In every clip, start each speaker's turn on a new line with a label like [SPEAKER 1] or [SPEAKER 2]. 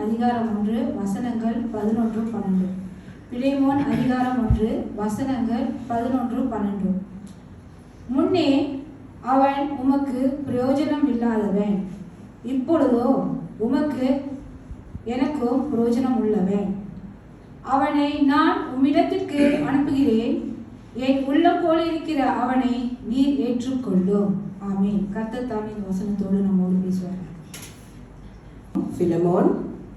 [SPEAKER 1] அதிகாரம் 1 வசனங்கள் 11-12. பிலேமோன் அதிகாரம் 1 வசனங்கள் 11-12. முன்னே அவன் உமக்கு பிரயோஜனம் இல்லாதவன், இப்பொழுதோ உமக்கு எனக்கும் பிரயோஜனம் உள்ளவன். அவனை நான் உம்மிடத்திற்கு அனுப்புகிறேன். என் உள்ளம் போல இருக்கிற அவனை நீர் ஏற்றுக்கொள்ளும். ஆமென். கர்த்தர் தாமே இந்த வசனத்தோடு நம்மோடு பேசுவார்.
[SPEAKER 2] Philemon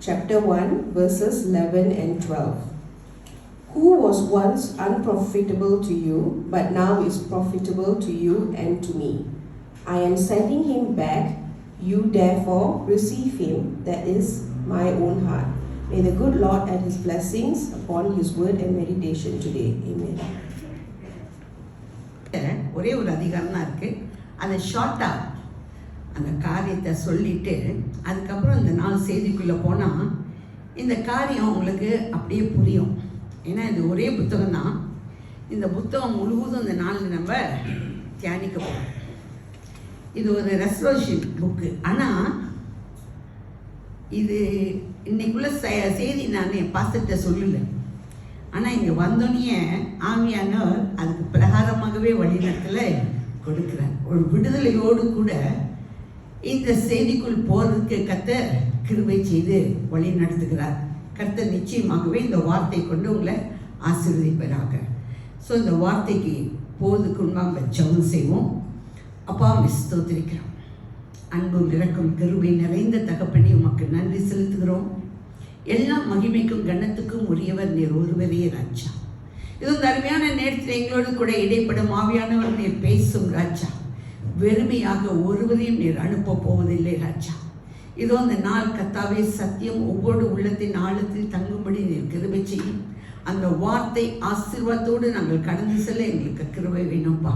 [SPEAKER 2] chapter 1 verses 11 and 12. Who was once unprofitable to you, but now is profitable to you and to me. I am sending him back. You therefore receive him, that is my own heart. May the good Lord add his blessings upon his word and meditation today. Amen.
[SPEAKER 3] ஒரே ஒரு அதிகாரம் தான் இருக்குது. அதை ஷார்ட்டாக அந்த காரியத்தை சொல்லிவிட்டு அதுக்கப்புறம் இந்த 4 செய்திக்குள்ளே போனால் இந்த காரியம் உங்களுக்கு அப்படியே புரியும். ஏன்னா இது ஒரே புத்தகம் தான். இந்த புத்தகம் முழுவதும் இந்த 4 நம்ம தியானிக்க போகிறோம். இது ஒரு ரெசல்யூஷன் புக்கு. ஆனால் இது இன்னைக்குள்ள செய்தி நான் என் பாஸ்டர்கிட்ட சொல்லலை. ஆனால் இங்கே வந்தோடனே ஆவியானவர் அதுக்கு பிரகாரமாகவே வழிநடத்தலை கொடுக்குறார். ஒரு விடுதலையோடு கூட இந்த செய்திக்குள் போகிறதுக்கு கர்த்தர் கிருபை செய்து வழி நடத்துகிறார். கர்த்தர் நிச்சயமாகவே இந்த வார்த்தை கொண்டு உங்களை ஆசீர்வதிப்பதாக. ஸோ இந்த வார்த்தைக்கு போவதுக்கு முன்பாக ஜெபம் செய்வோம். அப்பா ஸ்தோத்திரிக்கிறோம். அன்பும் இரக்கம் கிருபை நிறைந்த தகப்பனே உமக்கு நன்றி செலுத்துகிறோம். எல்லா மகிமைக்கும் கனத்துக்கும் உரியவர் நீர் ஒருவரே ராஜா. இது ஒரு அருமையான நேரத்தில் எங்களோடு கூட இடைப்படும் ஆவியானவர் நீர் பேசும் ராஜா. வெறுமையாக ஒருவரையும் நீர் அனுப்ப போவதில்லை ராஜா. இதோ அந்த நாள் கர்த்தாவே சத்தியம் ஒவ்வொரு உள்ளத்தின் ஆழத்தில் தங்கும்படி நீர் கிருபை செய்யும். அந்த வார்த்தை ஆசீர்வாதத்தோடு நாங்கள் கடந்து செல்ல எங்களுக்கு கிருபை வேணும்பா.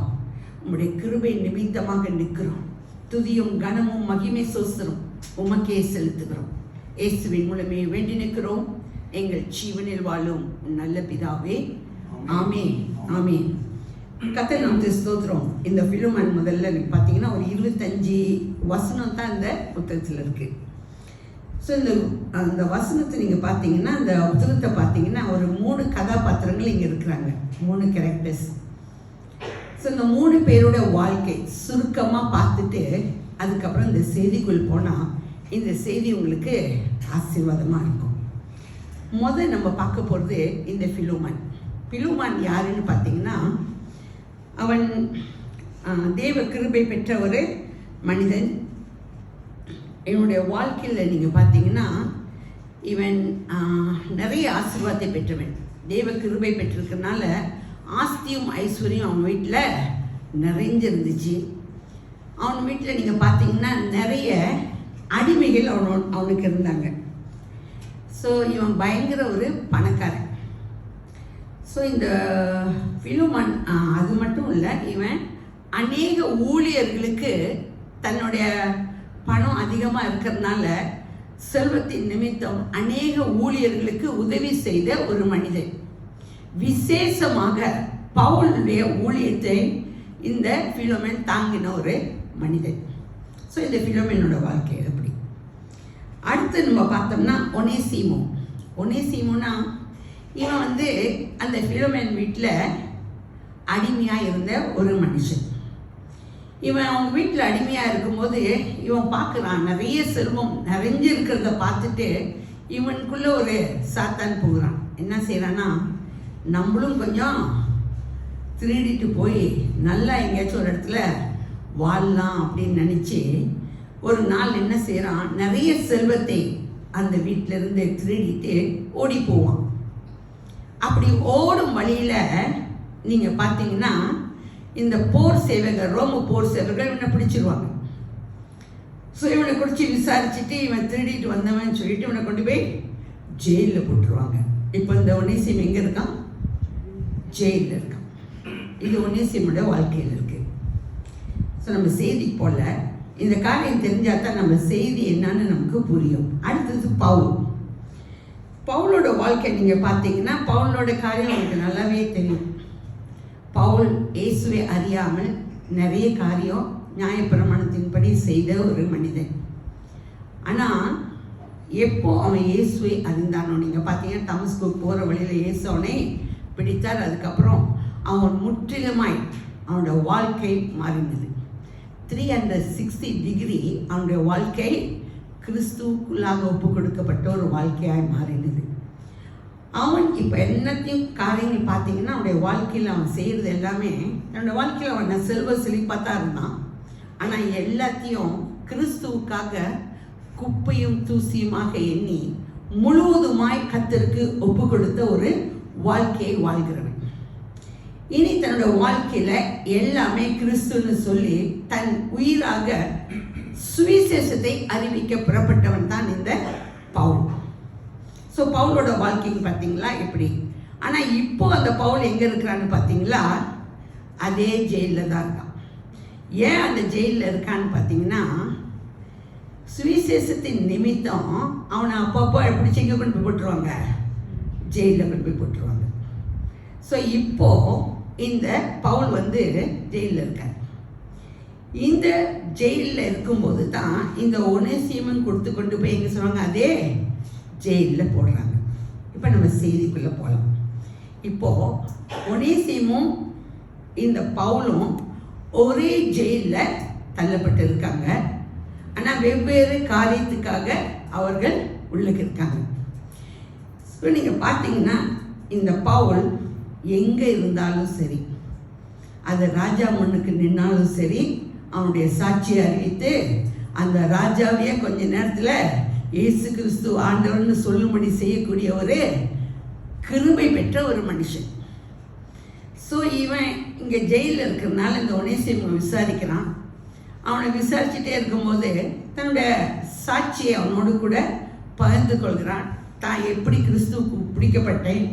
[SPEAKER 3] உம்முடைய கிருபை நிமித்தமாக நிற்கிறோம். துதியும் கனமும் மகிமை சோஸ்திரம் உமக்கே செலுத்துகிறோம். இயேசுவின் மூலமே வேண்டி நிற்கிறோம் எங்கள் ஜீவனில் வாழும் நல்ல பிதாவே. ஆமென் ஆமென். கர்த்தர் நமக்கு ஸ்தோத்திரம். இந்த பிலோமன் முதல்ல பார்த்தீங்கன்னா ஒரு 25 வசனம் தான் இந்த புத்தகத்தில் இருக்குது. ஸோ அந்த வசனத்தை நீங்கள் பார்த்தீங்கன்னா அந்த புத்தகத்தை பார்த்தீங்கன்னா ஒரு 3 கதாபாத்திரங்கள் இங்கே இருக்கிறாங்க, 3 கேரக்டர்ஸ். ஸோ இந்த 3 பேரோட வாழ்க்கை சுருக்கமாக பார்த்துட்டு அதுக்கப்புறம் இந்த செய்திக்குள் போனால் இந்த செய்தி உங்களுக்கு ஆசீர்வாதமாக இருக்கும். நம்ம பார்க்க போகிறது இந்த பிலோமன். பிலோமன் யாருன்னு பார்த்தீங்கன்னா அவன் தேவ கிருபை பெற்ற ஒரு மனிதன். இவனுடைய வாழ்க்கையில் நீங்கள் பார்த்தீங்கன்னா இவன் நிறைய ஆசீர்வாதத்தை பெற்றவன். தேவ கிருபை பெற்றிருக்கனால ஆஸ்தியும் ஐஸ்வர்யம் அவன் வீட்டில் நிறைஞ்சிருந்துச்சு. அவன் வீட்டில் நீங்கள் பார்த்தீங்கன்னா நிறைய அடிமைகள் அவனுக்கு இருந்தாங்க. ஸோ இவன் பயங்கர ஒரு பணக்காரன். ஸோ இந்த பிலோமன் அது மட்டும் இல்லை, இவன் அநேக ஊழியர்களுக்கு தன்னுடைய பணம் அதிகமாக இருக்கிறதுனால செல்வத்தின் நிமித்தம் அநேக ஊழியர்களுக்கு உதவி செய்த ஒரு மனிதன். விசேஷமாக பவுலுடைய ஊழியத்தை இந்த பிலோமன் தாங்கின ஒரு மனிதன். ஸோ இந்த பிலோமனோட வாழ்க்கை எப்படி. அடுத்து நம்ம பார்த்தோம்னா ஒனேசிமோனா இவன் அந்த பிலோமன் வீட்டில் அடிமையாக இருந்த ஒரு மனுஷன். இவன் அவங்க வீட்டில் அடிமையாக இருக்கும்போது இவன் பார்க்குறான் நிறைய செல்வம் நிறைஞ்சு இருக்கிறத பார்த்துட்டு இவனுக்குள்ளே ஒரு சாத்தான் போகிறான். என்ன செய்கிறான்னா, நம்மளும் கொஞ்சம் திருடிட்டு போய் நல்லா எங்கேயாச்சும் ஒரு இடத்துல வாழலாம் அப்படின்னு நினச்சி ஒரு நாள் என்ன செய்கிறான், நிறைய செல்வத்தை அந்த வீட்டிலேருந்து திருடிட்டு ஓடி போவான். அப்படி ஓடும் வழியில் நீங்கள் பார்த்தீங்கன்னா இந்த போர் சேவகர், ரோம போர் சேவகர்கள் இவனை பிடிச்சிருவாங்க. ஸோ இவனை குறித்து விசாரிச்சுட்டு இவன் திருடிட்டு வந்தவன் சொல்லிட்டு இவனை கொண்டு போய் ஜெயிலில் போட்டுருவாங்க. இப்போ இந்த ஒனேசிம் எங்கே இருக்கான்? ஜெயிலில் இருக்கான். இது ஒனேசிமோட வாழ்க்கையில் இருக்குது. ஸோ நம்ம செய்தி போல இந்த காரியம் தெரிஞ்சால் தான் நம்ம செய்தி என்னன்னு நமக்கு புரியும். அடுத்தது பவுலோட வாழ்க்கை நீங்கள் பார்த்தீங்கன்னா பவுலோட காரியம் உங்களுக்கு நல்லாவே தெரியும். பவுல் இயேசுவை அறியாமல் நிறைய காரியம் நியாயப்பிரமாணத்தின்படி செய்த ஒரு மனிதன். ஆனால் எப்போ அவன் இயேசுவை அறிந்தானோ, நீங்கள் பார்த்தீங்கன்னா தமஸ்குக்கு போகிற வழியில் இயேசு அவனை பிடித்தார். அதுக்கப்புறம் அவன் முற்றிலுமாய் அவனுடைய வாழ்க்கை மாறினது. 360 டிகிரி அவனுடைய வாழ்க்கை கிறிஸ்துவுக்குள்ளாக ஒப்பு கொடுக்கப்பட்ட ஒரு வாழ்க்கையாய் மாறினது. அவன் இப்போ என்னத்தையும் காரியங்கள் பார்த்தீங்கன்னா அவனுடைய வாழ்க்கையில் அவன் செய்கிறது எல்லாமே, என்னோடய வாழ்க்கையில் அவன் செல்வ செழிப்பாக தான் இருந்தான். ஆனால் எல்லாத்தையும் கிறிஸ்துவுக்காக குப்பையும் தூசியுமாக எண்ணி முழுவதுமாய் கர்த்தருக்கு ஒப்பு கொடுத்த ஒரு வாழ்க்கையை வாழ்கிறவன். இனி தன்னோட வாழ்க்கையில் எல்லாமே கிறிஸ்துன்னு சொல்லி தன் உயிராக சுவிசேஷத்தை அறிவிக்க புறப்பட்டவன் தான் இந்த பவுல். ஸோ பவுலோட வாழ்க்கைன்னு பார்த்தீங்களா எப்படி. ஆனால் இப்போ அந்த பவுல் எங்கே இருக்கிறான்னு பார்த்தீங்களா, அதே ஜெயிலில் தான் இருக்கான். ஏன் அந்த ஜெயிலில் இருக்கான்னு பார்த்தீங்கன்னா, சுவிசேஷத்தின் நிமித்தம் அவனை அப்பப்போ பிடிச்சி எங்கே கொண்டு போய் போட்டுருவாங்க, ஜெயிலில் கொண்டு போய் போட்டுருவாங்க. ஸோ இப்போது இந்த பவுல் ஜெயிலில் இருக்கார். இந்த ஜெயிலில் இருக்கும்போது தான் இந்த ஒனேசிமன் கொடுத்து கொண்டு போய் எங்கே சொல்லுவாங்க, அதே ஜெயிலில் போடுறாங்க. இப்போ நம்ம செய்திக்குள்ளே போகலாம். இப்போது ஒனேசிமும் இந்த பவுலும் ஒரே ஜெயிலில் தள்ளப்பட்டு இருக்காங்க. ஆனால் வெவ்வேறு காரியத்துக்காக அவர்கள் உள்ளுக்கு இருக்காங்க. ஸோ நீங்கள் பார்த்தீங்கன்னா இந்த பவுல் எங்கே இருந்தாலும் சரி, அது ராஜா முன்னுக்கு நின்னாலும் சரி, அவனுடைய சாட்சியை அறிவித்து அந்த ராஜாவையே கொஞ்ச நேரத்தில் இயேசு கிறிஸ்து ஆண்டவர்னு சொல்லும்படி செய்யக்கூடிய ஒரு கிருபை பெற்ற ஒரு மனுஷன். ஸோ இவன் இங்கே ஜெயிலில் இருக்கிறதுனால இந்த ஒனேசிமுவை விசாரிக்கிறான். அவனை விசாரிச்சுட்டே இருக்கும்போது தன்னுடைய சாட்சியை அவனோடு கூட பகிர்ந்து கொள்கிறான். தான் எப்படி கிறிஸ்துவுக்கு பிடிக்கப்பட்டேன்,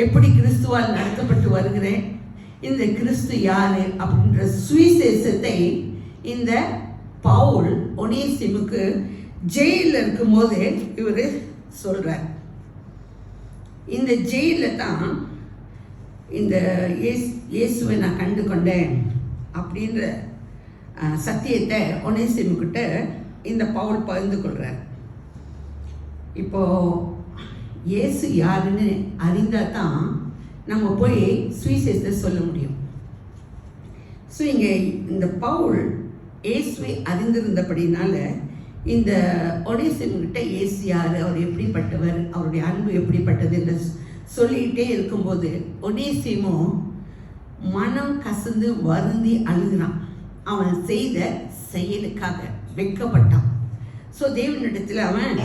[SPEAKER 3] எப்படி கிறிஸ்துவால் நடத்தப்பட்டு வருகிறேன், இந்த கிறிஸ்து யாரு அப்படின்ற சுவிசேஷத்தை இந்த பவுல் ஒனேசிமுக்கு ஜெயிலில் இருக்கும்போது இவர் சொல்கிறார். இந்த ஜெயிலில் தான் இந்த இயேசுவை நான் கண்டு கொண்டேன் அப்படின்ற சத்தியத்தை ஒனேசிமுக்கிட்ட இந்த பவுல் பகிர்ந்து கொள்கிறார். இப்போது இயேசு யாருன்னு அறிந்தால் தான் நம்ம போய் சுவிசேஷத்தை சொல்ல முடியும். ஸோ இங்கே இந்த பவுல் இயேசுவை அறிந்திருந்தபடினால இந்த ஒனேசிமுக்கிட்ட இயேசு யார், அவர் எப்படிப்பட்டவர், அவருடைய அன்பு எப்படிப்பட்டது என்று சொல்லிகிட்டே இருக்கும்போது ஒனேசிமோ மனம் கசந்து வருந்தி அழுகிறான். அவன் செய்த செயலுக்காக வெட்கப்பட்டான். ஸோ தேவனிடத்தில் அவன்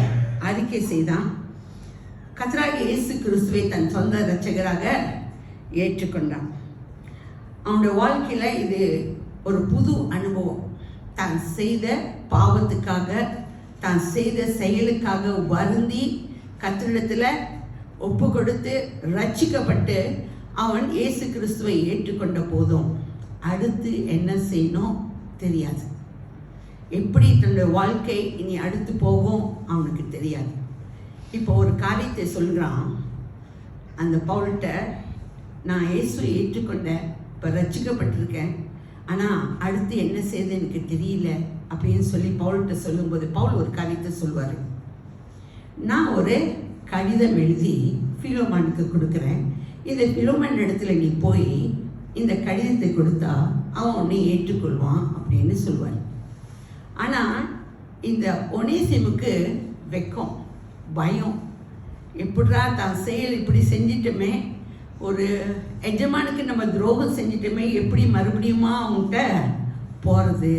[SPEAKER 3] அறிக்கை செய்தான். கர்த்தராகிய இயேசு கிறிஸ்துவை தன் சொந்த இரட்சகராக ஏற்றுக்கொண்டான். அவனுடைய வாழ்க்கையில் இது ஒரு புது அனுபவம். தான் செய்த பாவத்துக்காக, தான் செய்த செயலுக்காக வருந்தி கர்த்தரிடத்தில் ஒப்பு கொடுத்து ரட்சிக்கப்பட்டு அவன் இயேசு கிறிஸ்துவை ஏற்றுக்கொண்ட போதும் அடுத்து என்ன செய்யணும் தெரியாது. எப்படி தன்னுடைய வாழ்க்கை இனி அடுத்து போகும் அவனுக்கு தெரியாது. இப்போ ஒரு காரியத்தை சொல்கிறான் அந்த பவுல்கிட்ட, நான் இயேசுவை ஏற்றுக்கொண்டேன், இப்போ ரட்சிக்கப்பட்டிருக்கேன், ஆனால் அடுத்து என்ன செய்யுது எனக்கு தெரியல அப்படின்னு சொல்லி பவுல்கிட்ட சொல்லும்போது பவுல் ஒரு காரியத்தை சொல்வார். நான் ஒரு கடிதம் எழுதி பிலோமனுக்கு கொடுக்குறேன், இந்த பிலோமன் இடத்துல நீ போய் இந்த கடிதத்தை கொடுத்தா அவன் உன்னை ஏற்றுக்கொள்வான் அப்படின்னு சொல்லுவார். ஆனால் இந்த ஒனேசிமுக்கு வெக்கம், பயம், எப்படிரா தான் செயல் இப்படி செஞ்சிட்டோமே, ஒரு எஜமானுக்கு நம்ம துரோகம் செஞ்சிட்டோமே, எப்படி மறுபடியுமா அவங்ககிட்ட போகிறது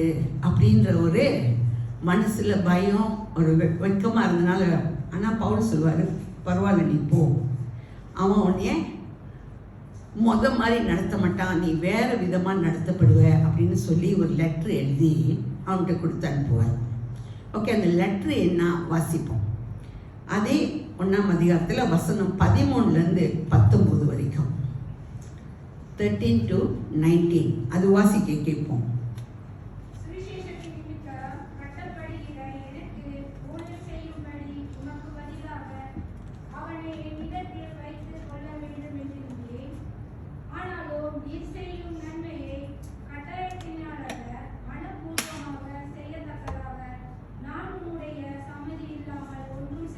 [SPEAKER 3] அப்படின்ற ஒரு மனசில் பயம், ஒரு வெக்கமாக இருந்தனால. ஆனால் பவுல் சொல்வார், பரவாயில்ல நீ போ, அவன் உன்னைய மாதிரி நடத்த மாட்டான், நீ வேறு விதமாக நடத்தப்படுவ அப்படின்னு சொல்லி ஒரு லெட்ரு எழுதி அவன்கிட்ட கொடுத்து அனுப்புவார். ஓகே, அந்த லெட்ரு என்ன வாசிப்போம். அதே 1ஆம் அதிகாரத்தில் வசனம் 13லேருந்து 19 வரைக்கும், 13 to 19 அது வாசிக்க கேட்போம்.
[SPEAKER 4] மனப்பூர்வமாக செய்யத்தக்கதாக நான் உன்னுடைய சம்மதி இல்லாமல் ஒன்றும்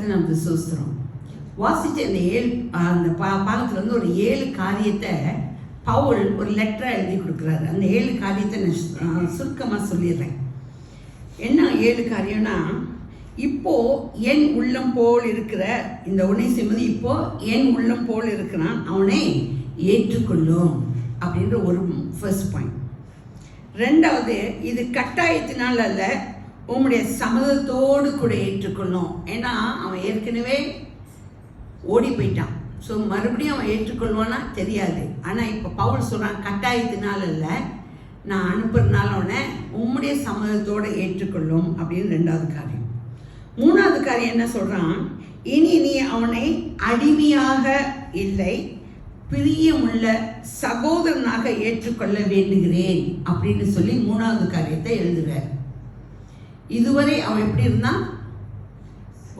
[SPEAKER 3] கர்த்தர் நமக்கு சோஸ்திரம். வாசிச்ச இந்த அந்த பாகத்துல வந்து ஒரு 7 காரியத்தை பவுல் ஒரு லெட்டரா எழுதி கொடுக்குறாரு. அந்த 7 காரியத்தை நான் சுருக்கமாக சொல்லிடுறேன். என்ன 7 காரியம்னா, இப்போ என் உள்ளம் போல் இருக்கிற இந்த ஒனேசிமுவை இப்போ என் உள்ளம் போல் இருக்கிறான், அவனை ஏற்றுக்கொள்ளும் அப்படின்ற ஒரு ஃபர்ஸ்ட் பாயிண்ட். ரெண்டாவது, இது கட்டாயத்தினால் அல்ல, உங்களுடைய சம்மதத்தோடு கூட ஏற்றுக்கொள்ளும். ஏன்னா அவன் ஏற்கனவே ஓடி போயிட்டான். ஸோ மறுபடியும் அவன் ஏற்றுக்கொள்வானா தெரியாது. ஆனால் இப்போ பவுல் சொல்கிறான், கட்டாயத்தினால் அல்ல, நான் அனுப்புறதுனால அவனை உம்முடைய சம்மதத்தோடு ஏற்றுக்கொள்ளும் அப்படின்னு 2வது காரியம். 3வது காரியம் என்ன சொல்கிறான், இனி நீ அவனை அடிமையாக இல்லை, பிரியமுள்ள சகோதரனாக ஏற்றுக்கொள்ள வேண்டுகிறேன் அப்படின்னு சொல்லி 3வது காரியத்தை எழுதுகிறார். இதுவரை அவன் எப்படி இருந்தான்,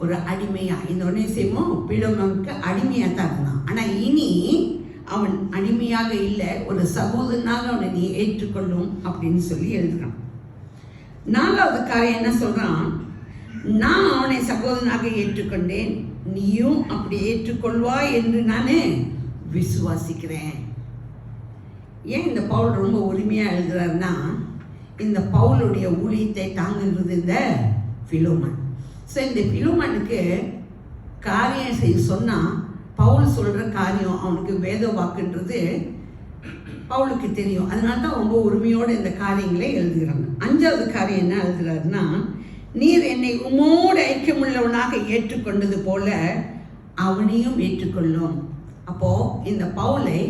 [SPEAKER 3] ஒரு அடிமையா, இந்த ஒனேசிமு பிலோமோனுக்கு அடிமையாக தான் இருந்தான். ஆனால் இனி அவன் அடிமையாக இல்லை, ஒரு சகோதரனாக அவனை நீ ஏற்றுக்கொள்ளும் அப்படின்னு சொல்லி எழுதுறான். 4வது காரியம் என்ன சொல்றான், நான் அவனை சகோதரனாக ஏற்றுக்கொண்டேன், நீயும் அப்படி ஏற்றுக்கொள்வாய் என்று நான் விசுவாசிக்கிறேன். ஏன் இந்த பவுல் ரொம்ப உரிமையாக எழுதுறாருன்னா, இந்த பவுலுடைய ஊழியத்தை தாங்குகிறது இந்த பிலோமன். ஸோ இந்த பிலோமனுக்கு காரியம் செய்ய சொன்னால், பவுல் சொல்கிற காரியம் அவனுக்கு வேத வாக்குன்றது பவுலுக்கு தெரியும். அதனால தான் ரொம்ப உரிமையோடு இந்த காரியங்களை எழுதுகிறாங்க. 5வது காரியம் என்ன எழுதுகிறாருன்னா, நீர் என்னை உம்மோடு ஐக்கியமுள்ளவனாக ஏற்றுக்கொண்டது போல அவனையும் ஏற்றுக்கொள்ளும். அப்போது இந்த பவுலை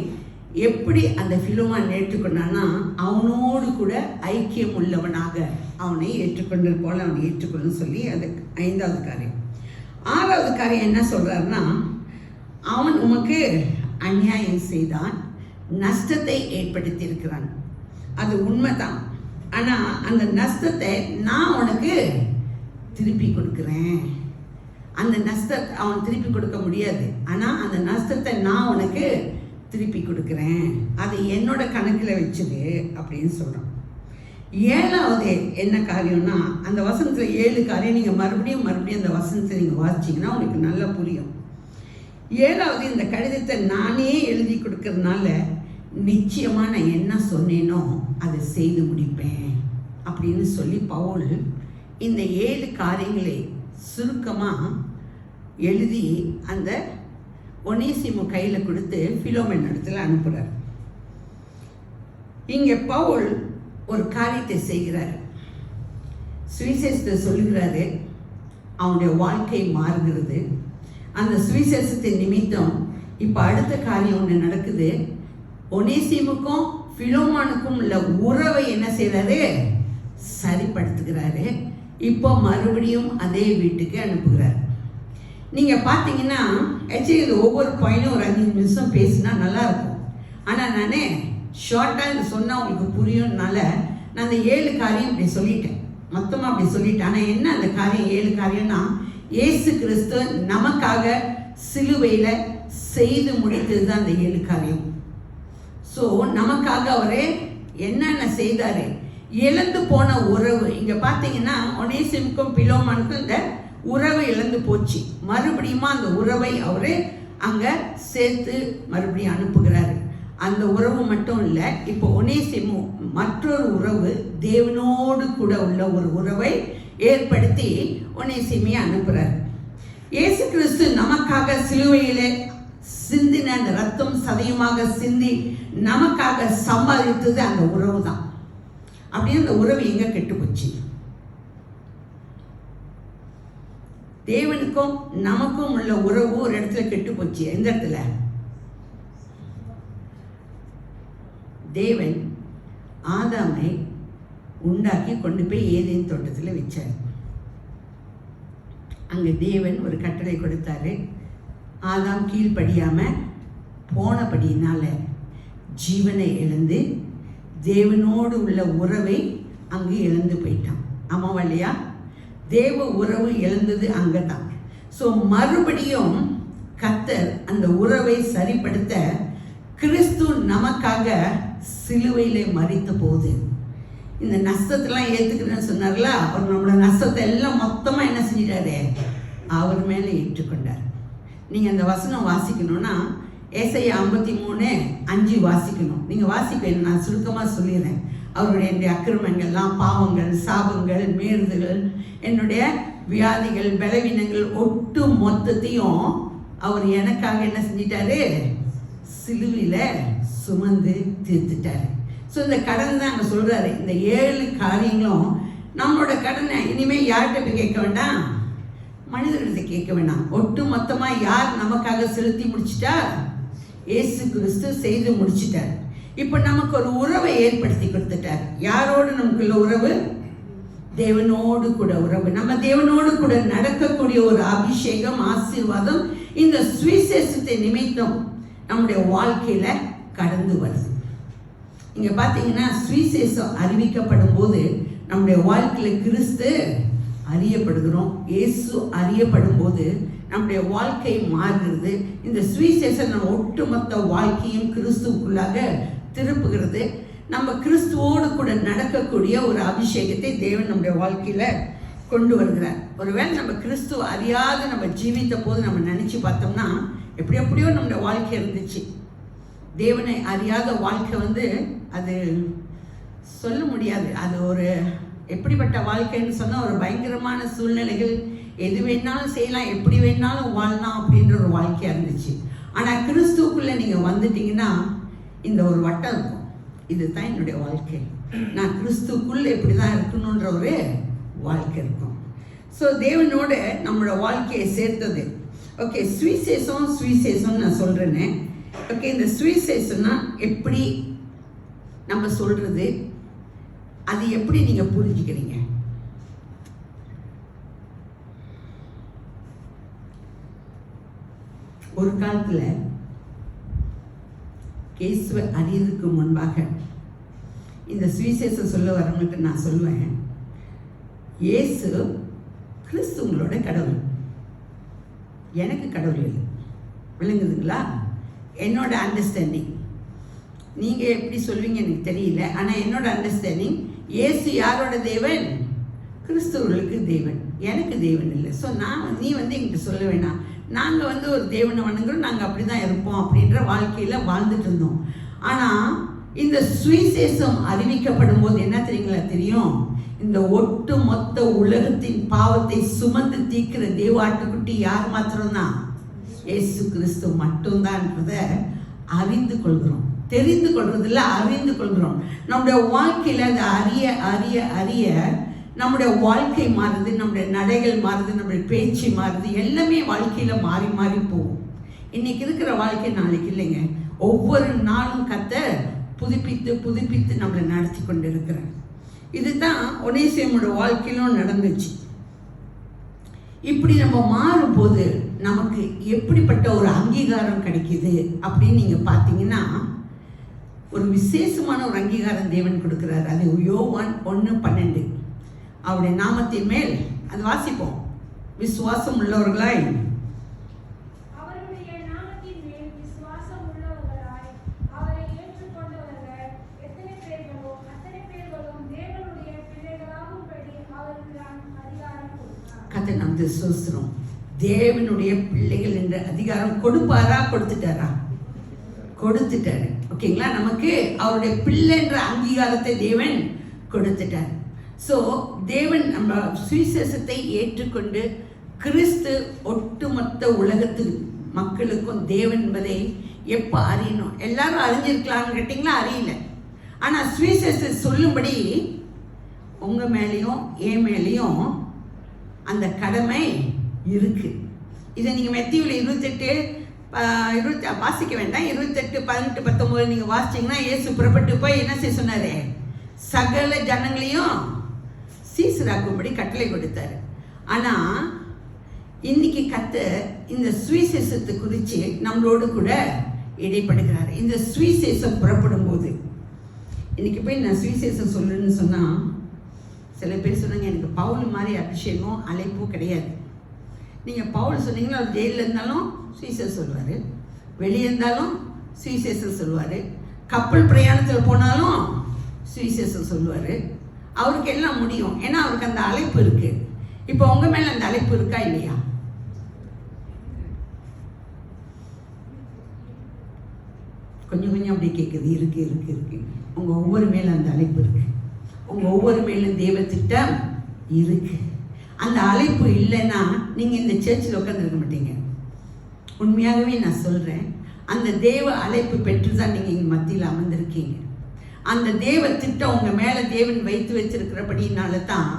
[SPEAKER 3] எப்படி அந்த பிலோமன் ஏற்றுக்கொண்டான்னா, அவனோடு கூட ஐக்கியம் உள்ளவனாக அவனை ஏற்றுக்கொண்டது போல அவனை ஏற்றுக்கொள்ளும் சொல்லி அது 5வது காரியம். 6வது காரியம் என்ன சொல்கிறாருன்னா, அவன் உமக்கு அநியாயம் செய்தான், நஷ்டத்தை ஏற்படுத்தியிருக்கிறான், அது உண்மைதான். ஆனால் அந்த நஷ்டத்தை நான் உனக்கு திருப்பி கொடுக்குறேன். அந்த நஷ்டத்தை அவன் திருப்பி கொடுக்க முடியாது, ஆனால் அந்த நஷ்டத்தை நான் உனக்கு திருப்பி கொடுக்குறேன், அதை என்னோட கணக்கில் வச்சுது அப்படின்னு சொல்கிறான். 7வது என்ன காரியம்னா, அந்த வசனத்தில் 7 காரியம் நீங்கள் மறுபடியும் அந்த வசனத்தை நீங்கள் வாசிச்சிங்கன்னா உங்களுக்கு நல்லா புரியும். 7வது, இந்த கடிதத்தை நானே எழுதி கொடுக்கறதுனால நிச்சயமாக நான் என்ன சொன்னேனோ அதை செய்து முடிப்பேன் அப்படின்னு சொல்லி பவுல் இந்த 7 காரியங்களை சுருக்கமாக எழுதி அந்த ஒனேசிமு கையில் கொடுத்து பிலோமன் இடத்துல அனுப்புகிறார். இங்கே பவுல் ஒரு காரியத்தை செய்கிறார், சுவிசேஷத்தை சொல்லுகிறாரு, அவனுடைய வாழ்க்கை மாறுகிறது. அந்த சுவிசேஷத்தின் நிமித்தம் இப்போ அடுத்த காரியம் ஒன்று நடக்குது. ஒனேசிமுக்கும் பிலோமானுக்கும் உள்ள உறவை என்ன செய்கிறாரு, சரிப்படுத்துகிறாரு. இப்போ மறுபடியும் அதே வீட்டுக்கு அனுப்புகிறார். நீங்கள் பார்த்தீங்கன்னா ஆக்சுவலி இது ஒவ்வொரு பாயிண்டும் ஒரு 5 நிமிஷம் பேசினா நல்லாயிருக்கும். ஆனால் நான் ஷார்ட்டாக இது சொன்னால் உங்களுக்கு புரியும்னால நான் அந்த 7 காரியம் இப்படி சொல்லிட்டேன், மொத்தமாக அப்படி சொல்லிட்டேன். ஆனால் என்ன அந்த காரியம் 7 காரியம்னா, இயேசு கிறிஸ்து நமக்காக சிலுவையில் செய்து முடித்தது தான் அந்த 7 காரியம். ஸோ நமக்காக அவரே என்னென்ன செய்தார், இழந்து போன உறவு. இங்கே பார்த்தீங்கன்னா ஒனேசிமுக்கும் பிலோமானுக்கும் இந்த உறவு இழந்து போச்சு. மறுபடியும் அந்த உறவை அவரு அங்கே சேர்த்து மறுபடியும் அனுப்புகிறாரு. அந்த உறவு மட்டும் இல்லை, இப்போ ஒனேசிமு மற்றொரு உறவு, தேவனோடு கூட உள்ள ஒரு உறவை ஏற்படுத்தி ஒனேசிமையை அனுப்புகிறார். இயேசு கிறிஸ்து நமக்காக சிலுவையிலே சிந்தின அந்த ரத்தம் சதையுமாக சிந்தி நமக்காக சம்பாதித்தது அந்த உறவு தான். அப்படின்னு அந்த உறவு எங்கே கெட்டு போச்சு, தேவனுக்கும் நமக்கும் உள்ள உறவு ஒரு இடத்துல கெட்டு போச்சு. எந்த இடத்துல, தேவன் ஆதாமை உண்டாக்கி கொண்டு போய் ஏதேன் தோட்டத்தில் வச்சார். அங்கே தேவன் ஒரு கட்டளை கொடுத்தாரு. ஆதாம் கீழ்ப்படியாம போனபடியினால ஜீவனை இழந்து தேவனோடு உள்ள உறவை அங்கு இழந்து போயிட்டான். ஆமாவா இல்லையா? தேவ உறவு இழந்தது அங்கே தான். ஸோ மறுபடியும் கர்த்தர் அந்த உறவை சரிப்படுத்த கிறிஸ்து நமக்காக சிலுவையிலே மரித்த போது இந்த நஷ்டத்தெல்லாம் ஏற்றுக்கிறேன்னு சொன்னார்ல, அவர் நம்மளோட நஷ்டத்தை எல்லாம் மொத்தமாக என்ன செஞ்சிட்டாரு, அவர் மேலே ஏற்றுக்கொண்டார். நீங்கள் அந்த வசனம் வாசிக்கணும்னா ஏசாயா 53:5 வாசிக்கணும். நீங்கள் வாசிக்க நான் சுருக்கமாக சொல்லிடுறேன். அவருடைய அக்கிரமங்கள்லாம், பாவங்கள், சாபங்கள், மீறுதல்கள், என்னுடைய வியாதிகள், பலவீனங்கள் ஒட்டு மொத்தத்தையும் அவர் எனக்காக என்ன செஞ்சிட்டாரு? சிலுவையில் சுமந்து தீர்த்துட்டாரு. ஸோ இந்த கடன் தான் அங்கே சொல்கிறாரு. இந்த 7 காரியங்களும் நம்மளோட கடனை இனிமேல் யார்கிட்ட போய் கேட்க வேண்டாம், மனிதர்கிட்ட கேட்க வேண்டாம். ஒட்டு மொத்தமாக யார் நமக்காக செலுத்தி முடிச்சிட்டா? இயேசு கிறிஸ்து செய்து முடிச்சிட்டார். இப்போ நமக்கு ஒரு உறவை ஏற்படுத்தி கொடுத்துட்டார். யாரோடு நமக்குள்ள உறவு? தேவனோடு கூட உறவு. நம்ம தேவனோடு கூட நடக்கக்கூடிய ஒரு அபிஷேகம், ஆசீர்வாதம் இந்த சுவிசேஷத்தை நிமித்தம் நம்முடைய வாழ்க்கையில கடந்து வருது. இங்க பாத்தீங்கன்னா சுவிசேஷம் அறிவிக்கப்படும் போது நம்முடைய வாழ்க்கையில கிறிஸ்து அறியப்படுகிறோம். இயேசு அறியப்படும் போது நம்முடைய வாழ்க்கை மாறுகிறது. இந்த சுவிசேஷம் நம்ம ஒட்டுமொத்த வாழ்க்கையும் கிறிஸ்துவுக்குள்ளாக திருப்புகிறது. நம்ம கிறிஸ்துவோடு கூட நடக்கக்கூடிய ஒரு அபிஷேகத்தை தேவன் நம்முடைய வாழ்க்கையில கொண்டு வருகிறார். ஒருவேளை நம்ம கிறிஸ்துவ அறியாத நம்ம ஜீவித்த போது நம்ம நினைச்சு பார்த்தோம்னா எப்படியோ நம்முடைய வாழ்க்கை இருந்துச்சு. தேவனை அறியாத வாழ்க்கை அது சொல்ல முடியாது. அது ஒரு எப்படிப்பட்ட வாழ்க்கைன்னு சொன்னால் ஒரு பயங்கரமான சூழ்நிலைகள், எது வேணாலும் செய்யலாம், எப்படி வேணாலும் வாழலாம் அப்படின்ற ஒரு வாழ்க்கையாக இருந்துச்சு. ஆனால் கிறிஸ்துவுக்குள்ளே நீங்கள் வந்துட்டீங்கன்னா இந்த ஒரு வட்டம் இருக்கும். இதுதான் என்னுடைய வாழ்க்கை, நான் கிறிஸ்துக்குள்ளே இப்படி தான் இருக்கணுன்ற ஒரு வாழ்க்கை இருக்கும். ஸோ தேவனோட நம்மளோட வாழ்க்கையை சேர்த்தது. ஓகே, சுவிசேஷம் நான் சொல்கிறேன்னு. ஓகே, இந்த சுவிசேஷம்னா எப்படி நம்ம சொல்கிறது, அது எப்படி நீங்கள் புரிஞ்சுக்கிறீங்க? ஒரு காலத்தில் இயேசுவை அறியதுக்கு முன்பாக இந்த சுவிசேஷம் சொல்ல வரவங்கள்ட்ட நான் சொல்லுவேன், இயேசு கிறிஸ்துவங்களோட கடவுள், எனக்கு கடவுள் இல்லை. விளங்குதுங்களா? என்னோட அண்டர்ஸ்டாண்டிங். நீங்கள் எப்படி சொல்வீங்க எனக்கு தெரியல, ஆனால் என்னோட அண்டர்ஸ்டாண்டிங் இயேசு யாரோட தேவன்? கிறிஸ்துவர்களுக்கு தேவன், எனக்கு தேவன் இல்லை. ஸோ நீ என்கிட்ட சொல்ல வேணாம், நாங்கள் ஒரு தேவனை வணங்குறோம், நாங்கள் அப்படி தான் இருப்போம் அப்படின்ற வாழ்க்கையில் வாழ்ந்துட்டு இருந்தோம். ஆனால் இந்த சுவிசேஷம் அறிவிக்கப்படும் போது என்ன தெரியும்? இந்த ஒட்டு மொத்த உலகத்தின் பாவத்தை சுமந்து தீர்க்கிற தேவாட்டுக்குட்டி யார் மாத்திரம்தான்? இயேசு கிறிஸ்து மட்டும்தான்றதை அறிந்து கொள்கிறோம். தெரிந்து கொள்றதில்ல, அறிந்து கொள்கிறோம். நம்முடைய வாழ்க்கையில் அதை அறிய அறிய அறிய நம்முடைய வாழ்க்கை மாறுது, நம்முடைய நடைகள் மாறுது, நம்முடைய பேச்சு மாறுது, எல்லாமே வாழ்க்கையில் மாறி மாறி போகும். இன்னைக்கு இருக்கிற வாழ்க்கை நாளைக்கு இல்லைங்க. ஒவ்வொரு நாளும் கர்த்தர் புதுப்பித்து புதுப்பித்து நம்மளை நடத்தி கொண்டு இருக்கிறார். இதுதான் ஒனேசியோமோட வாழ்க்கையிலும் நடந்துச்சு. இப்படி நம்ம மாறும்போது நமக்கு எப்படிப்பட்ட ஒரு அங்கீகாரம் கிடைக்குது அப்படின்னு நீங்கள் பார்த்தீங்கன்னா, ஒரு விசேஷமான ஒரு அங்கீகாரம் தேவன் கொடுக்கிறார். அது யோவான் 1:12. அவருடைய நாமத்தின் மேல் அது வாசிப்போம். விசுவாசம் உள்ளவர்களாய் கதை நமது சோஸ்திரம். தேவனுடைய பிள்ளைகள் என்ற அதிகாரம் கொடுப்பாரா? கொடுத்துட்டாரா? கொடுத்துட்டாரு. ஓகேங்களா? நமக்கு அவருடைய பிள்ளை என்ற அங்கீகாரத்தை தேவன் கொடுத்துட்டார். ஸோ தேவன் நம்ம சுவிசேஷத்தை ஏற்றுக்கொண்டு கிறிஸ்து ஒட்டுமொத்த உலகத்து மக்களுக்கும் தேவன் என்பதை எப்போ அறியணும்? எல்லாரும் அறிஞ்சிருக்கலாம்னு கேட்டிங்களா? அறியல. ஆனால் சுவிசேஷத்தை சொல்லும்படி உங்கள் மேலேயும் என் மேலேயும் அந்த கடமை இருக்கு. இதை நீங்கள் மத்தேயுல 28 வாசிக்க வேண்டாம். 28, 18, 19 நீங்கள் வாசிச்சிங்கன்னா இயேசு புறப்பட்டு போய் என்ன செய்ய சொன்னார்? சகல ஜனங்களையும் சீசராக்கும்படி கட்டளை கொடுத்தாரு. ஆனால் இன்னைக்கு கர்த்தர் இந்த சுவிசேஷத்தை குறித்து நம்மளோடு கூட இடைப்படுகிறார். இந்த சுவிசேஷம் புறப்படும் போது இன்னைக்கு போய் நான் சுவிசேஷம் சொல்லுன்னு சொன்னால் சில பேர் சொன்னாங்க, எனக்கு பவுல் மாதிரி அபிஷேகம் அழைப்பும் கிடையாது. நீங்கள் பவுல் சொன்னீங்கன்னா அவர் ஜெயிலில் இருந்தாலும் சுவிசேஷம் சொல்லுவார், வெளியே இருந்தாலும் சுவிசேஷம் சொல்லுவார், கப்பல் பிரயாணத்தில் போனாலும் சுவிசேஷம் சொல்லுவார். அவருக்கு எல்லாம் முடியும், ஏன்னா அவருக்கு அந்த அழைப்பு இருக்குது. இப்போ உங்கள் மேலே அந்த அழைப்பு இருக்கா இல்லையா? கொஞ்சம் அப்படியே கேட்குது. இருக்கு. உங்கள் ஒவ்வொரு மேலும் அந்த அழைப்பு இருக்கு. உங்கள் ஒவ்வொரு மேலும் தேவ திட்டம் இருக்கு. அந்த அழைப்பு இல்லைன்னா நீங்கள் இந்த சர்ச்சில் உட்காந்துருக்க மாட்டீங்க. உண்மையாகவே நான் சொல்கிறேன், அந்த தேவ அழைப்பு பெற்று தான் நீங்கள் இங்கே மத்தியில் அமர்ந்திருக்கீங்க. அந்த தேவ திட்டம் உங்கள் மேலே தேவன் வைத்து வச்சிருக்கிறபடினால தான்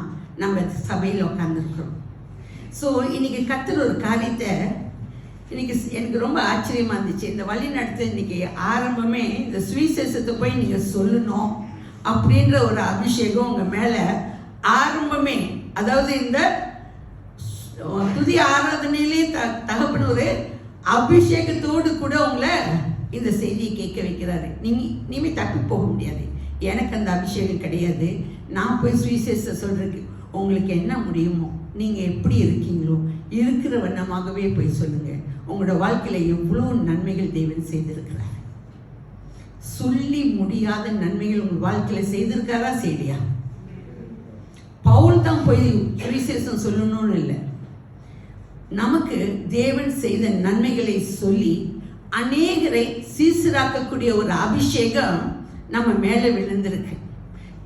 [SPEAKER 3] நம்ம சபையில் உட்காந்துருக்குறோம். ஸோ இன்னைக்கு கர்த்தர் ஒரு காரியத்தை இன்னைக்கு எனக்கு ரொம்ப ஆச்சரியமாக இருந்துச்சு. இந்த வழி நடத்த இன்னைக்கு ஆரம்பமே இந்த சுவிசேஷத்தை போய் நீங்கள் சொல்லணும் அப்படின்ற ஒரு அபிஷேகம் உங்கள் மேலே ஆரம்பமே, அதாவது இந்த துதி ஆராதனையிலே தகப்பன ஒரு அபிஷேகத்தோடு கூட உங்களை இந்த செய்தியை கேட்க வைக்கிறாரு. நீமே தப்பி போக முடியாது. எனக்கு அந்த அபிஷேகம் கிடையாது. நான் போய் சுவிசேஷத்தை சொல்றதுக்கு உங்களுக்கு என்ன முடியுமோ, நீங்கள் எப்படி இருக்கீங்களோ இருக்கிற வண்ணமாகவே போய் சொல்லுங்க. உங்களோட வாழ்க்கையில் எவ்வளோ நன்மைகள் தேவன் செய்திருக்கிறார். சொல்லி முடியாத நன்மைகள் உங்கள் வாழ்க்கையில் செய்திருக்காரா செய்யலையா? பவுல் தான் போய் சுவிசேஷம் சொல்லணும்னு இல்லை, நமக்கு தேவன் செய்த நன்மைகளை சொல்லி அநேகரை சீசராக்கக்கூடிய ஒரு அபிஷேகம் நம்ம மேலே விழுந்திருக்கு.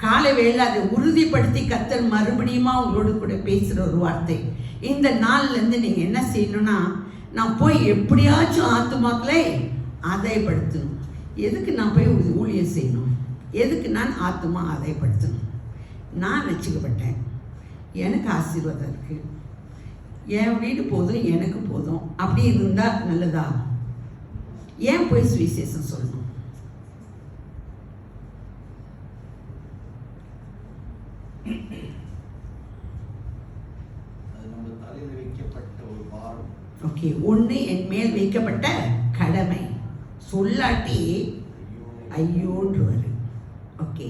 [SPEAKER 3] காலை வேளை அதை உறுதிப்படுத்தி கர்த்தர் மறுபடியுமா உங்களோடு கூட பேசுகிற ஒரு வார்த்தை. இந்த நாள்லேருந்து நீங்கள் என்ன செய்யணும்னா, நான் போய் எப்படியாச்சும் ஆத்துமாக்களை ஆதாயப்படுத்தணும். எதுக்கு நான் போய் ஊழியம் செய்யணும்? எதுக்கு நான் ஆத்துமா ஆதாயப்படுத்தணும்? நான் ரட்சிக்கப்பட்டேன், எனக்கு ஆசீர்வாதம் இருக்குது, என் வீடு போதும், எனக்கு போதும், அப்படி இருந்தால் நல்லதா? ஏன் போய் சுவிசேஷம் சொல்லணும்? ஓகே, ஒன்று என் மேல் வைக்கப்பட்ட கடமை, சொல்லாட்டி ஐயோன்றுவார். ஓகே,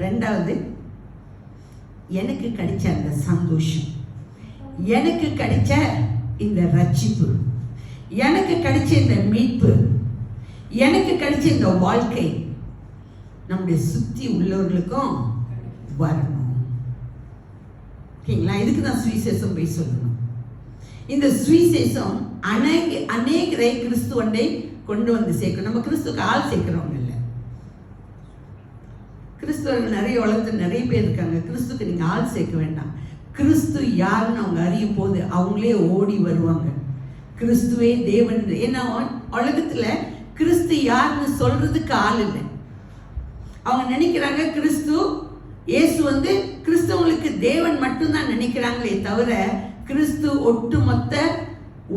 [SPEAKER 3] ரெண்டாவது எனக்கு கிடைச்ச அந்த சந்தோஷம், எனக்கு கிடைச்ச இந்த ரட்சிப்பு, எனக்கு கிடைச்ச இந்த மீட்பு, எனக்கு கிடைச்ச இந்த வாழ்க்கை நம்முடைய சுற்றி உள்ளவர்களுக்கும் வரணும். ஓகேங்களா? இதுக்கு நான் சுவிசேஷம் போய் சொல்லணும். இந்த சுவிசேஷம் அநேகரை கிறிஸ்துவண்டை கொண்டு வந்து சேர்க்கணும். நம்ம கிறிஸ்துவுக்கு ஆள் சேர்க்கிறவங்க இல்லை. கிறிஸ்துவர்கள் நிறைய உலகத்தில் நிறைய பேர் இருக்காங்க. கிறிஸ்துக்கு நீங்கள் ஆள் சேர்க்க வேண்டாம். கிறிஸ்து யாருன்னு அவங்க அறியும் போது அவங்களே ஓடி வருவாங்க. கிறிஸ்துவே தேவன். ஏன்னா உலகத்தில் கிறிஸ்து யாருன்னு சொல்றதுக்கு ஆள் இல்லை. அவங்க நினைக்கிறாங்க கிறிஸ்து இயேசு கிறிஸ்தவங்களுக்கு தேவன் மட்டும்தான் நினைக்கிறாங்களே தவிர, கிறிஸ்து ஒட்டுமொத்த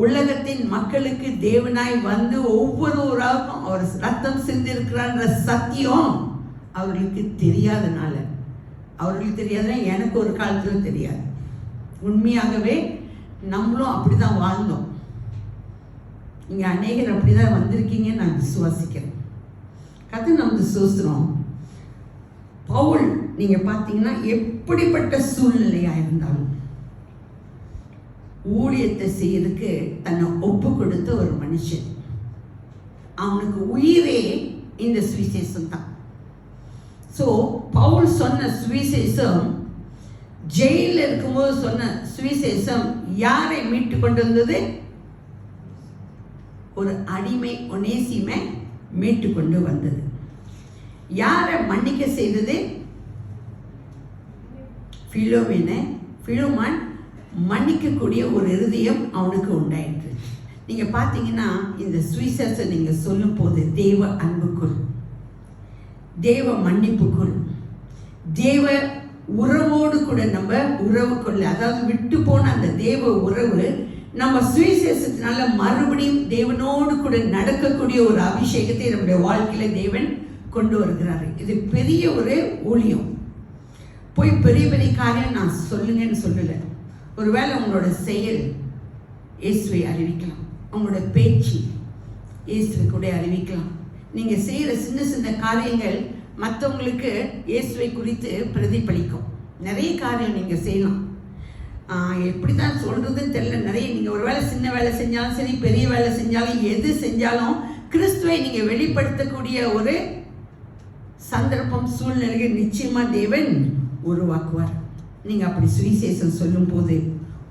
[SPEAKER 3] உலகத்தின் மக்களுக்கு தேவனாய் வந்து ஒவ்வொருவராகவும் அவர் ரத்தம் சிந்திருக்கிறான்ற சத்தியம் அவர்களுக்கு தெரியாதனால, அவர்களுக்கு தெரியாதுன்னா எனக்கு ஒரு காலத்தில் தெரியாது. உண்மையாகவே நம்மளும் அப்படிதான் வாழ்ந்தோம். இங்கே அநேகர் அப்படிதான் வந்திருக்கீங்கன்னு நான் விசுவாசிக்கிறேன். கதை நமக்கு சோஸ்திரம். பவுல் நீங்க பார்த்தீங்கன்னா எப்படிப்பட்ட சூழ்நிலையாக இருந்தாலும் ஊழியத்தை செய்யறதுக்கு தன்னை ஒப்பு கொடுத்த ஒரு மனுஷன். அவனுக்கு உயிரே இந்த சுவிசேஷம் தான். ஸோ பவுல் சொன்ன சுவிசேஷம், ஜெயிலில் இருக்கும்போது சொன்ன சுவிசேஷம் யாரை மீட்டு கொண்டு வந்தது? ஒரு அடிமை ஒனேசிமை மீட்டு கொண்டு வந்தது. யாரை மன்னிக்க செய்தது? பிலோமான் மன்னிக்கக்கூடிய ஒரு இருதயம் அவனுக்கு உண்டாயிற்று. நீங்கள் பார்த்தீங்கன்னா இந்த சுவிசேஷத்தை நீங்கள் சொல்லும் போது தேவ அன்புக்குள், தேவ மன்னிப்புக்குள், தேவ உறவோடு கூட நம்ம உறவுக்குள்ள, அதாவது விட்டு போன அந்த தேவ உறவு நம்ம சுவிசேஷத்தினால மறுபடியும் தேவனோடு கூட நடக்கக்கூடிய ஒரு அபிஷேகத்தை நம்முடைய வாழ்க்கையில தேவன் கொண்டு வருகிறாரு. இது பெரிய ஒரு ஊழியம். போய் பெரிய பெரிய காரியம் நான் சொல்லுங்கன்னு சொல்லலை. ஒருவேளை உங்களோட செயல் இயேசுவை அறிவிக்கலாம், உங்களோட பேச்சு இயேசுவை கூட அறிவிக்கலாம். நீங்கள் செய்கிற சின்ன சின்ன காரியங்கள் மற்றவங்களுக்கு இயேசுவை குறித்து பிரதிபலிக்கும். நிறைய காரியம் நீங்கள் செய்யலாம். எப்படி தான் சொல்கிறதுன்னு தெரியல. நிறைய நீங்கள் ஒரு வேலை சின்ன வேலை செஞ்சாலும் சரி, பெரிய வேலை செஞ்சாலும், எது செஞ்சாலும் கிறிஸ்துவை நீங்கள் வெளிப்படுத்தக்கூடிய ஒரு சந்தர்ப்பம், சூழ்நிலைகள் நிச்சயமாக தேவன் உருவாக்குவார். நீங்கள் அப்படி சுவிசேஷம் சொல்லும் போது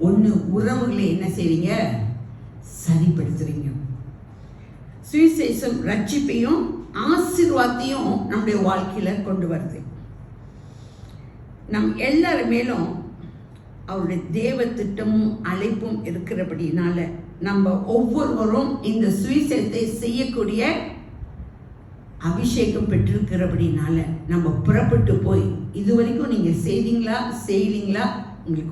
[SPEAKER 3] ஒன்று, உறவுகளை என்ன செய்றீங்க? சரிப்படுத்துறீங்க. சுவிசேஷம் ரட்சிப்பையும் ஆசீர்வாதத்தையும் நம்முடைய வாழ்க்கையில கொண்டு வருது. நம் எல்லார் மேலும் அவருடைய தேவ திட்டமும் அழைப்பும் இருக்கிறபடினால நம்ம ஒவ்வொருவரும் இந்த சுவிசேஷத்தை செய்யக்கூடிய அபிஷேகம் பெற்றிருக்கிறபடினால நம்ம புறப்பட்டு போய், இதுவரைக்கும் நீங்க செய்யலீங்களா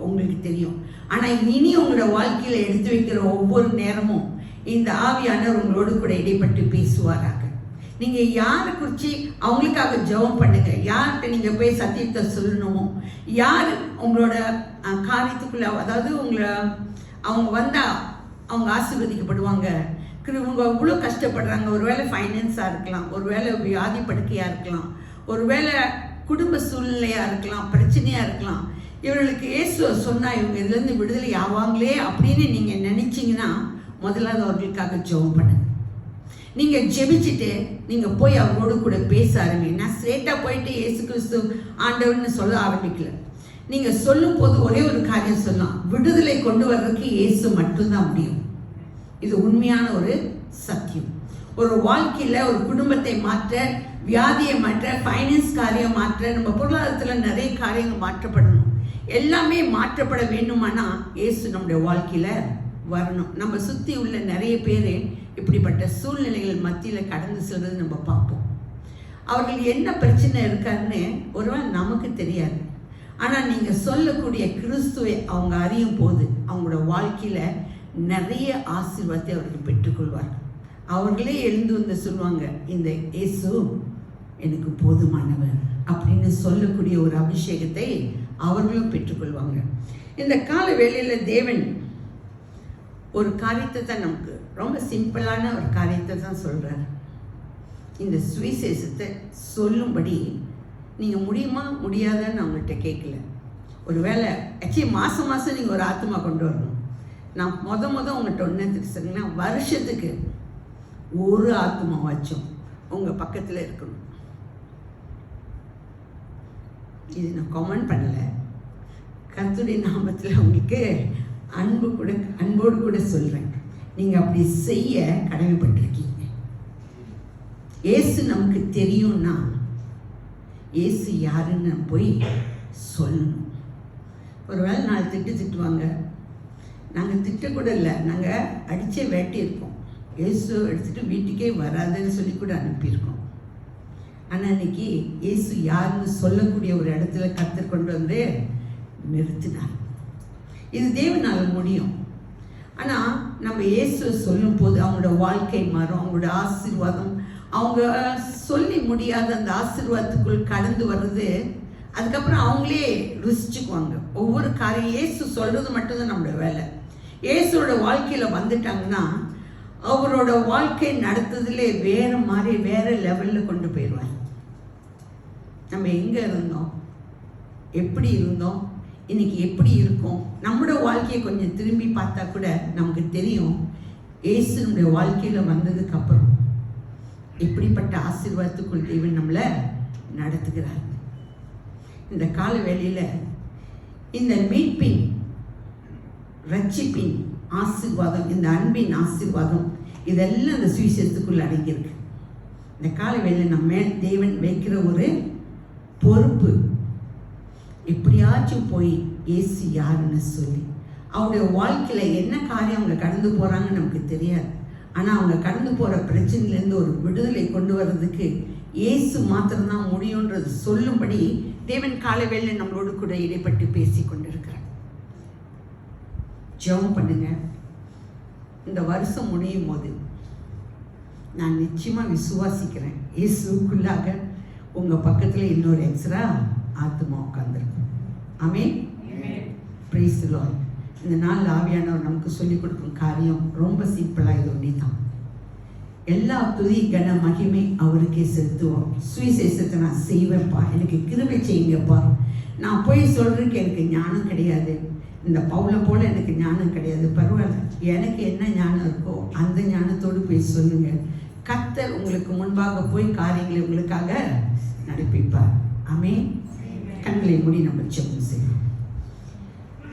[SPEAKER 3] உங்களுக்கு தெரியும். ஆனா இனி உங்களோட வாழ்க்கையில எடுத்து வைக்கிற ஒவ்வொரு நேரமும் இந்த ஆவியானவர் உங்களோடு கூட இடைப்பட்டு பேசுவாராக. நீங்க யாரை குறிச்சு அவங்களுக்காக ஜெபம் பண்ணுங்க. யார்கிட்ட நீங்க போய் சத்தியத்தை சொல்லணுமோ, யார் உங்களோட காரியத்துக்குள்ள, அதாவது அவங்க வந்தா அவங்க ஆசீர்வதிக்கப்படுவாங்க. இவங்க இவ்வளோ கஷ்டப்படுறாங்க, ஒருவேளை ஃபைனான்ஸாக இருக்கலாம், ஒருவேளை வியாதி படுக்கையாக இருக்கலாம், ஒருவேளை குடும்ப சூழ்நிலையாக இருக்கலாம், பிரச்சனையாக இருக்கலாம். இவர்களுக்கு இயேசு சொன்னால் இவங்க இதுலேருந்து விடுதலை ஆவாங்களே அப்படின்னு நீங்கள் நினச்சிங்கன்னா முதலாவது அவர்களுக்காக ஜெபம் பண்ணுங்க. நீங்கள் ஜெபிச்சுட்டு நீங்கள் போய் அவரோடு கூட பேச ஆரம்பிங்க. நான் ஸ்ட்ரெயிட்டாக போயிட்டு இயேசு கிறிஸ்து ஆண்டவர்னு சொல்ல ஆரம்பிக்கல. நீங்கள் சொல்லும் போது ஒரே ஒரு காரியம் சொல்லலாம், விடுதலை கொண்டு வர்றதுக்கு இயேசு மட்டும்தான் முடியும். இது உண்மையான ஒரு சத்தியம். ஒரு வாழ்க்கையில் ஒரு குடும்பத்தை மாற்ற, வியாதியை மாற்ற, ஃபைனான்ஸ் காரியம் மாற்ற, நம்ம பொருளாதாரத்தில் நிறைய காரியங்கள் மாற்றப்படணும். எல்லாமே மாற்றப்பட வேண்டுமானா இயேசு நம்முடைய வாழ்க்கையில் வரணும். நம்ம சுற்றி உள்ள நிறைய பேர் இப்படிப்பட்ட சூழ்நிலைகள் மத்தியில் கடந்து செல்றது நம்ம பார்ப்போம். அவர்கள் என்ன பிரச்சனை இருக்காருன்னு ஒருவேளை நமக்கு தெரியாது. ஆனால் நீங்கள் சொல்லக்கூடிய கிறிஸ்துவை அவங்க அறியும் போது அவங்களோட வாழ்க்கையில் நிறைய ஆசீர்வாதத்தை அவர்கள் பெற்றுக்கொள்வார்கள். அவர்களே எழுந்து வந்து சொல்லுவாங்க, இந்த இயேசு எனக்கு போதுமானவர் அப்படின்னு சொல்லக்கூடிய ஒரு அபிஷேகத்தை அவர்களும் பெற்றுக்கொள்வாங்க. இந்த கால வேளையில் தேவன் ஒரு காரியத்தை தான், நமக்கு ரொம்ப சிம்பிளான ஒரு காரியத்தை தான் சொல்கிறார். இந்த சுவிசேஷத்தை சொல்லும்படி நீங்கள் முடியுமா முடியாதான்னு அவங்கள்ட்ட கேட்கல. ஒரு வேளை மாதம் நீங்கள் ஒரு ஆத்மா கொண்டு வரணும். நான் உங்கள்கிட்ட ஒன்று சொன்னீங்கன்னா, வருஷத்துக்கு ஒரு ஆத்மா வச்சோம் உங்கள் பக்கத்தில் இருக்கணும். இது நான் கமெண்ட் பண்ணலை, கர்த்தருடைய நாமத்தில் உங்களுக்கு அன்போடு கூட சொல்கிறேன். நீங்கள் அப்படி செய்ய கடமைப்பட்டிருக்கீங்க. இயேசு நமக்கு தெரியும்னா இயேசு யாருன்னு போய் சொல்லணும். ஒருவேளை நாலு திட்டுவாங்க, நாங்கள் திட்டக்கூட இல்லை, நாங்கள் அடித்தே வேட்டியிருக்கோம், இயேசு எடுத்துகிட்டு வீட்டுக்கே வராதுன்னு சொல்லி கூட அனுப்பியிருக்கோம். ஆனால் இன்னைக்கு இயேசு யாருன்னு சொல்லக்கூடிய ஒரு இடத்துல கர்த்தர் கொண்டு வந்து நிறுத்தினார். இது தேவனால் முடியும். ஆனால் நம்ம இயேசு சொல்லும் போது அவங்களோட வாழ்க்கை மாறும், அவங்களோட ஆசீர்வாதம், அவங்க சொல்லி முடியாத அந்த ஆசீர்வாதத்துக்குள் கடந்து வர்றது, அதுக்கப்புறம் அவங்களே ருசிச்சுக்குவாங்க. ஒவ்வொரு காரியம் இயேசு சொல்கிறது மட்டும்தான் நம்மளோட வேலை. இயேசுவோட வாழ்க்கையில் வந்துட்டாங்கன்னா அவரோட வாழ்க்கை நடத்துறதுலே வேறு மாதிரி வேறு லெவலில் கொண்டு போயிடுவாங்க. நம்ம எங்கே இருந்தோம், எப்படி இருந்தோம், இன்னைக்கு எப்படி இருக்கும், நம்மளோட வாழ்க்கையை கொஞ்சம் திரும்பி பார்த்தா கூட நமக்கு தெரியும் இயேசு நம்முடைய வாழ்க்கையில் வந்ததுக்கு அப்புறம் எப்படிப்பட்ட ஆசீர்வாதத்துக்குள் தேவன் நம்மளை நடத்துகிறார். இந்த கால வேளையில் இந்த மீட்பின், ரட்சிப்பின் ஆசீர்வாதம், இந்த அன்பின் ஆசீர்வாதம், இதெல்லாம் இந்த சுவிசேஷத்துக்குள்ள அடங்கியிருக்கு. இந்த கால வேளையில் நம்ம தேவன் வைக்கிற ஒரு பொறுப்பு, எப்படியாச்சும் போய் இயேசு யாருன்னு சொல்லி அவங்களுடைய வாழ்க்கையில் என்ன காரியம் அவங்க கடந்து போகிறாங்கன்னு நமக்கு தெரியாது. ஆனால் அவங்க கடந்து போகிற பிரச்சனையிலேருந்து ஒரு விடுதலை கொண்டு வர்றதுக்கு இயேசு மாத்திரம்தான் முடியுன்றது சொல்லும்படி தேவன் காலை வேளையில் நம்மளோடு கூட இடைப்பட்டு பேசி கொண்டிருக்கிறார். ஜெபம் பண்ணுங்க. இந்த வருஷம் முடியும் போது நான் நிச்சயமாக விசுவாசிக்கிறேன், இயேசுக்குள்ளாக உங்கள் பக்கத்தில் இன்னொரு எக்ஸ்ட்ரா ஆத்மா உட்காந்துருக்கும். ஆமென். Praise the Lord. இந்த நாள் ஆவியானவர் நமக்கு சொல்லிக் கொடுக்கும் காரியம் ரொம்ப சிம்பிளாக இது ஒன்றே தான். எல்லா துதி கன மகிமை அவருக்கே செலுத்துவோம். சுவிசேஷத்தை நான் செய்வேன்ப்பா, எனக்கு கிருபை செய்யுங்கப்பா. நான் போய் சொல்றதுக்கு எனக்கு ஞானம் கிடையாது, இந்த பவுலை போல எனக்கு ஞானம் கிடையாது, பரவாயில்ல, எனக்கு என்ன ஞானம் இருக்கோ அந்த ஞானத்தோடு போய் சொல்லுங்க. கர்த்தர் உங்களுக்கு முன்பாக போய் காரியங்களை உங்களுக்காக நடப்பிப்பார். ஆமென். கண்களை மூடி நம்ம ஜெபம் செய்யலாம்.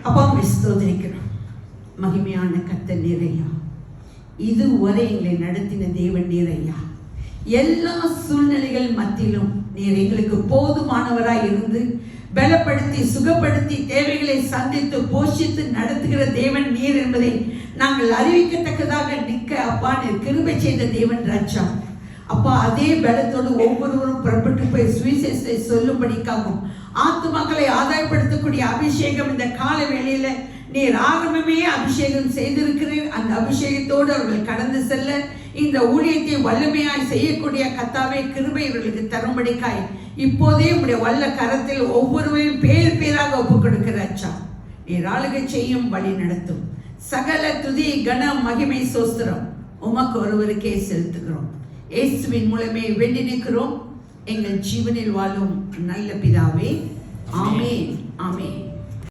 [SPEAKER 3] அப்பா ஸ்தோத்திரிக்கிறோம். மகிமையான கர்த்தர் நீரையா, இதுவரை எங்களை நடத்தின தேவன் நீரையா, எல்லா சூழ்நிலைகள் மத்தியிலும் நீர் எங்களுக்கு போதுமானவராய் இருந்து பலப்படுத்தி சுகப்படுத்தி தேவைகளை சந்தித்து போஷித்து நடத்துகிற தேவன் நீர் என்பதை நாங்கள் அறிவிக்கத்தக்கதாக நிற்க அப்பா நீர் கிருபை செய்த தேவன் ராஜா. அப்பா அதே பலத்தோடு ஒவ்வொருவரும் புறப்பட்டு போய் சுவிசேஷத்தை சொல்லும்படிக்காகவும் ஆத்துமக்களை ஆதாயப்படுத்தக்கூடிய அபிஷேகம் இந்த கால வேளையில நீர் ஆரம்பமே அபிஷேகம் செய்திருக்கிறீர். அந்த அபிஷேகத்தோடு அவர்கள் கடந்து செல்ல இந்த ஊழியத்தை வல்லமையாய் செய்யக்கூடிய கர்த்தாவே கிருபை இவர்களுக்கு தரும்படிக்காய் இப்போதே உடைய வல்ல கரத்தில் ஒவ்வொருவரையும் பேர் பேராக ஒப்புக் கொடுக்கிறாச்சா. நீர் ஆளுகை செய்யும் வழி நடத்தும். சகல துதி கனம் மகிமை சோஸ்திரம் உமக்கு ஒருவருக்கே செலுத்துகிறோம். இயேசுவின் மூலமே வேண்டி நிற்கிறோம் எங்கள் ஜீவனில் வாழும் நல்ல பிதாவே. ஆமென் ஆமென்.